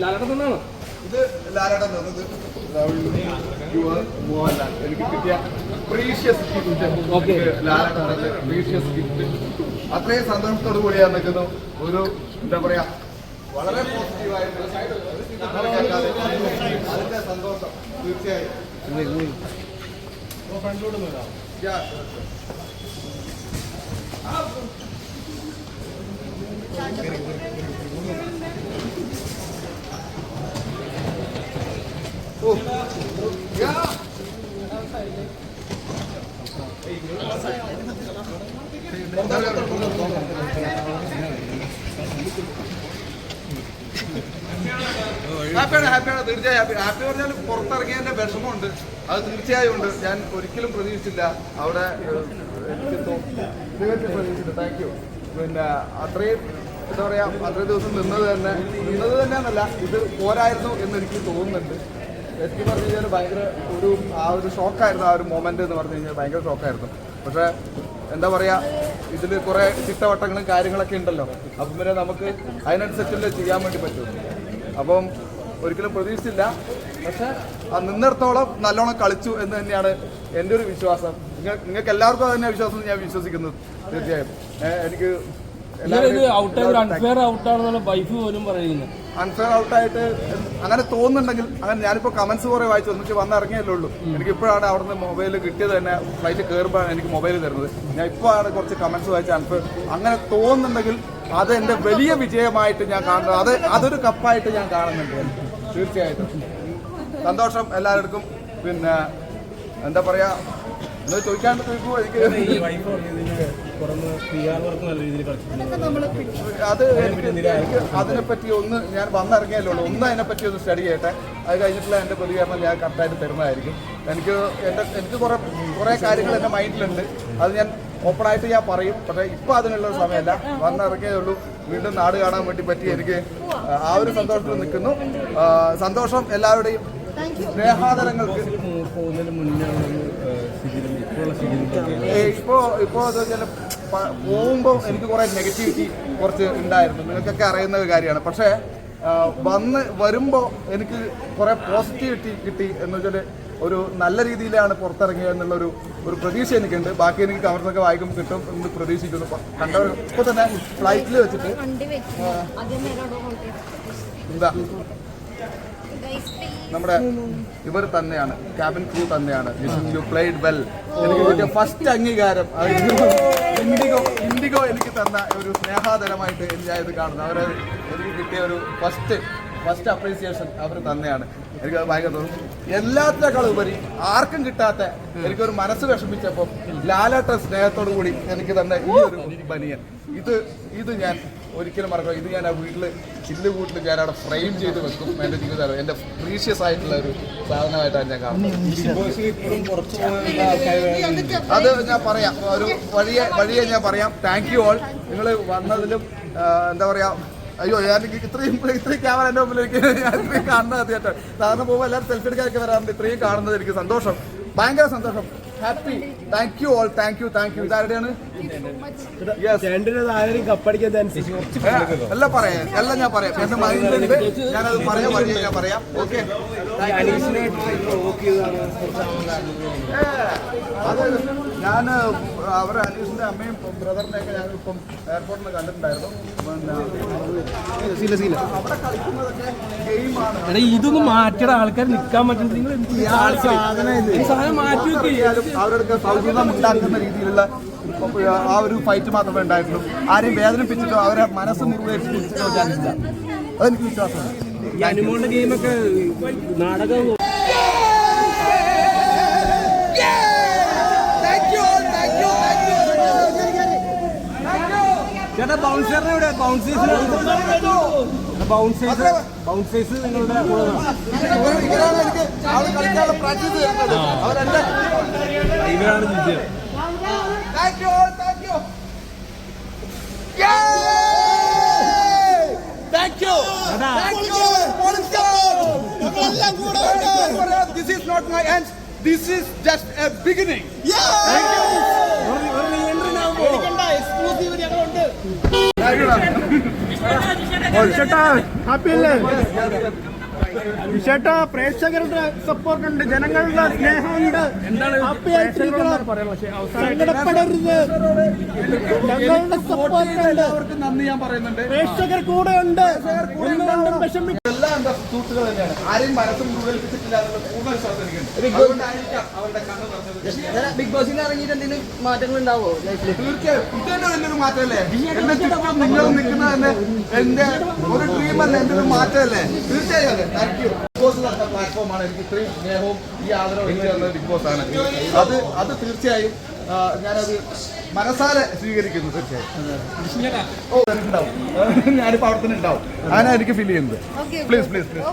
ലാലേട്ടൻ തന്നെയാണോ ഇത്? ലാലേട്ടൻ തന്നത് എനിക്ക് കിട്ടിയ പ്രീഷ്യസ് ഗിഫ്റ്റ്. ലാലേട്ടൻ പ്രീഷ്യസ് ഗിഫ്റ്റ്. അത്രയും സന്തോഷത്തോടു കൂടിയാണ് നിൽക്കുന്നു. ഒരു എന്താ പറയാ, വളരെ പോസിറ്റീവായിട്ട് അതിന്റെ സന്തോഷം തീർച്ചയായും. ഹാപ്പിയാണ് തീർച്ചയായും ഹാപ്പി പറഞ്ഞാൽ പുറത്തിറങ്ങിയതിന്റെ വിഷമമുണ്ട്, അത് തീർച്ചയായും ഉണ്ട്. ഞാൻ ഒരിക്കലും പ്രതീക്ഷിച്ചില്ല അവിടെ, എനിക്ക് പ്രതീക്ഷിച്ചില്ല. Thank you. പിന്നെ അത്രയും എന്താ പറയാ, അത്രയും ദിവസം നിന്നത് തന്നെയെന്നല്ല, ഇത് പോരായിരുന്നു എന്ന് എനിക്ക് തോന്നുന്നുണ്ട്. എനിക്ക് പറഞ്ഞു കഴിഞ്ഞാൽ ഭയങ്കര ഒരു ഷോക്കായിരുന്നു. ആ ഒരു മൊമെന്റ് എന്ന് പറഞ്ഞു കഴിഞ്ഞാൽ ഭയങ്കര ഷോക്കായിരുന്നു. പക്ഷേ എന്താ പറയാ, ഇതിൽ കുറെ ചിട്ടവട്ടങ്ങളും കാര്യങ്ങളൊക്കെ ഉണ്ടല്ലോ. അപ്പം പിന്നെ നമുക്ക് അതിനനുസരിച്ചല്ലേ ചെയ്യാൻ വേണ്ടി പറ്റും. അപ്പം ഒരിക്കലും പ്രതീക്ഷിച്ചില്ല. പക്ഷെ ആ നിന്നിടത്തോളം നല്ലോണം കളിച്ചു എന്ന് തന്നെയാണ് എൻ്റെ ഒരു വിശ്വാസം. നിങ്ങൾക്ക് എല്ലാവർക്കും അത് തന്നെയാണ് വിശ്വാസം ഞാൻ വിശ്വസിക്കുന്നത്. തീർച്ചയായും എനിക്ക് അൺഫെയർ ഔട്ടായിട്ട് അങ്ങനെ തോന്നുന്നുണ്ടെങ്കിൽ, അങ്ങനെ ഞാനിപ്പോൾ കമന്റ്സ് കുറെ വായിച്ചു ഒന്നിച്ച് വന്നിറങ്ങിയല്ലേ ഉള്ളൂ. എനിക്ക് ഇപ്പോഴാണ് അവിടുന്ന് മൊബൈൽ കിട്ടിയത് തന്നെ. ഫ്ലൈറ്റ് കയറുമ്പോഴാണ് എനിക്ക് മൊബൈൽ തരുന്നത്. ഞാൻ ഇപ്പോഴാണ് കുറച്ച് കമന്റ്സ് വായിച്ച അൺഫെയർ അങ്ങനെ തോന്നുന്നുണ്ടെങ്കിൽ അത് എൻ്റെ വലിയ വിജയമായിട്ട് ഞാൻ കാണുന്നത്. അതൊരു കപ്പായിട്ട് ഞാൻ കാണുന്നുണ്ട്. തീർച്ചയായിട്ടും സന്തോഷം എല്ലാവർക്കും. പിന്നെ എന്താ പറയാ, ചോദിക്കാണ്ട് ചോദിക്കുമോ? എനിക്ക് അതിനെപ്പറ്റി ഒന്ന് ഞാൻ വന്നിറങ്ങിയല്ലോ ഉള്ളൂ. അതിനെപ്പറ്റി ഒന്ന് സ്റ്റഡി ചെയ്യട്ടെ. അത് കഴിഞ്ഞിട്ടുള്ള എൻ്റെ പ്രതികരണം ഞാൻ കറക്റ്റായിട്ട് തരുന്നതായിരിക്കും. എനിക്ക് കുറേ കാര്യങ്ങൾ എൻ്റെ മൈൻഡിലുണ്ട്. അത് ഞാൻ ഓപ്പണായിട്ട് ഞാൻ പറയും. പക്ഷേ ഇപ്പോൾ അതിനുള്ള സമയമല്ല. വന്നിറങ്ങിയേ ഉള്ളൂ. വീണ്ടും നാട് കാണാൻ വേണ്ടി പറ്റി. എനിക്ക് ആ ഒരു സന്തോഷത്തിൽ നിൽക്കുന്നു. സന്തോഷം എല്ലാവരുടെയും. സ്നേഹാദരങ്ങൾക്ക് ഇപ്പോ അത് പോകുമ്പോൾ എനിക്ക് കുറെ നെഗറ്റിവിറ്റി കുറച്ച് ഉണ്ടായിരുന്നു. നിങ്ങൾക്കൊക്കെ അറിയുന്ന ഒരു കാര്യമാണ്. പക്ഷേ വരുമ്പോൾ എനിക്ക് കുറെ പോസിറ്റിവിറ്റി കിട്ടി. എന്ന് വെച്ചാൽ ഒരു നല്ല രീതിയിലാണ് പുറത്തിറങ്ങിയത് എന്നുള്ളൊരു പ്രതീക്ഷ എനിക്കുണ്ട്. ബാക്കി എനിക്ക് കവർന്നൊക്കെ വായിക്കും കിട്ടും എന്ന് പ്രതീക്ഷിക്കുന്നു. കണ്ടവർ ഇപ്പോൾ തന്നെ ഫ്ലൈറ്റിൽ വെച്ചിട്ട് എന്താ നമ്മുടെ ഇവർ തന്നെയാണ്, ക്യാബിൻ ക്രൂ തന്നെയാണ്. U played well. എനിക്ക് കിട്ടിയ ഫസ്റ്റ് അംഗീകാരം ഇൻഡിഗോ എനിക്ക് തന്ന ഒരു സ്നേഹാദരമായിട്ട് ഞാൻ ഇത് കാണുന്നു. എനിക്ക് കിട്ടിയ ഒരു ഫസ്റ്റ് അപ്രീസിയേഷൻ അവർ തന്നെയാണ്. എനിക്ക് ഭയങ്കര തോന്നുന്നു. എല്ലാത്തിനേക്കാളും ഉപരി ആർക്കും കിട്ടാത്ത എനിക്കൊരു മനസ്സ് വിഷമിച്ചപ്പോൾ ലാലേട്ടൻ സ്നേഹത്തോടു കൂടി എനിക്ക് തന്നെ ഈ ഒരു ബനിയൻ, ഇത് ഞാൻ ഒരിക്കലും മറക്കാം. ഇത് ഞാൻ ആ ചില്ലുകൂട്ടിൽ ഞാൻ അവിടെ ഫ്രെയിം ചെയ്ത് വെക്കും. എൻ്റെ ജീവിതം എൻ്റെ പ്രീഷ്യസ് ആയിട്ടുള്ള ഒരു സാധനമായിട്ടാണ് ഞാൻ കാണുന്നത്. അത് ഞാൻ പറയാം, ഒരു വഴിയെ ഞാൻ പറയാം. Thank you all. നിങ്ങൾ വന്നതിലും എന്താ പറയാ, അയ്യോ ഞാൻ ഇത്രയും ക്യാമറ എൻ്റെ മുമ്പിലേക്ക് ഞാൻ ഇത്രയും കാണുന്നത് ആദ്യമായിട്ടാണ്. സാധാരണ പോകുമ്പോൾ എല്ലാവരും സെൽഫി എടുക്കാനൊക്കെ വരാറുണ്ട്. ഇത്രയും കാണുന്നത് എനിക്ക് സന്തോഷം, ഭയങ്കര സന്തോഷം. Happy. Thank you all. Thank you. ഇതാരുടെയാണ്? എല്ലാം ഞാൻ പറയാം. എന്റെ മൈൻഡിലുണ്ട്. ഞാനത് പറയാൻ വഴിയെ ഞാൻ പറയാം. ഓക്കെ. അത് ഞാൻ അവരെ അനീഷിന്റെ അമ്മയും ബ്രദറിനെയൊക്കെ ഞാനിപ്പം എയർപോർട്ടിൽ നിന്ന് കണ്ടിട്ടുണ്ടായിരുന്നു. അവിടെ കളിക്കുന്നതൊക്കെ ഗെയിമാണ്. ഇതൊന്നും മാറ്റിയ ആൾക്കാർ നിൽക്കാൻ പറ്റുന്ന സാധനം മാറ്റി അവരുടെ സൗഹൃദം ഉണ്ടാക്കുന്ന രീതിയിലുള്ള ആ ഒരു ഫൈറ്റ് മാത്രമേ ഉണ്ടായിട്ടുള്ളൂ. ആരെയും വേദനിപ്പിച്ചിട്ടോ അവരെ മനസ്സ് മുറിവേൽപ്പിച്ചിട്ടോ ഞാനില്ല. അതെനിക്ക് വിശ്വാസമാണ്. അനുമോളുടെ ഗെയിമൊക്കെ നാടകം ചേട്ടാ ബൗൺസറിനെ ഇവിടെ ബൗൺസേഴ്സ് നിങ്ങളുടെ ഇവരാണ് വിജയം. Thank you. This is not my end. This is just a beginning. ചേട്ടാ പ്രേക്ഷകരുടെ സപ്പോർട്ട് ഉണ്ട്, ജനങ്ങളുടെ സ്നേഹമുണ്ട്, സങ്കടപ്പെടരുത്, ഞങ്ങളുടെ സപ്പോർട്ട് ഉണ്ട്, എല്ലാവർക്കും നന്ദി ഞാൻ പറയുന്നുണ്ട്. പ്രേക്ഷകർ കൂടെ ഉണ്ട്. എല്ലാം എന്താ സുഹൃത്തുക്കൾ തന്നെയാണ്. ആരെയും മനസ്സും മുഴുവൽപ്പിച്ചിട്ടില്ല എന്നുള്ള പൂർണ്ണ വിശ്വാസം എനിക്കുണ്ട്. അതുകൊണ്ടായിരിക്കാം അവരുടെ കണ്ണ് നിറഞ്ഞത്. ബിഗ് ബോസിന് ഇറങ്ങിയിട്ട് എന്തെങ്കിലും മാറ്റങ്ങൾ ഉണ്ടാവോ ലൈഫിൽ? തീർച്ചയായും ഇത് തന്നെ വലിയൊരു മാറ്റമല്ലേ? എന്റെ ചുറ്റും നിങ്ങൾ നിൽക്കുന്നത് തന്നെ എന്റെ ഒരു ഡ്രീമല്ല, എന്റെ ഒരു മാറ്റമല്ലേ? തീർച്ചയായും അതെ. Thank you. ബിഗ് ബോസ് എന്ന പ്ലാറ്റ്ഫോമാണ് എനിക്ക് ഇത്രയും സ്നേഹവും ഈ ആദരവും എനിക്ക് തന്നത് ബിഗ് ബോസ് ആണ്. അത് തീർച്ചയായും ഞാനത് മനസ്സാലെ സ്വീകരിക്കുന്നു. തീർച്ചയായും ഓ ഉണ്ടാവും, ഞാനിപ്പോൾ അവിടെ തന്നെ ഉണ്ടാവും. അങ്ങനെ എനിക്ക് ഫീൽ ചെയ്യുന്നത്. Please please please.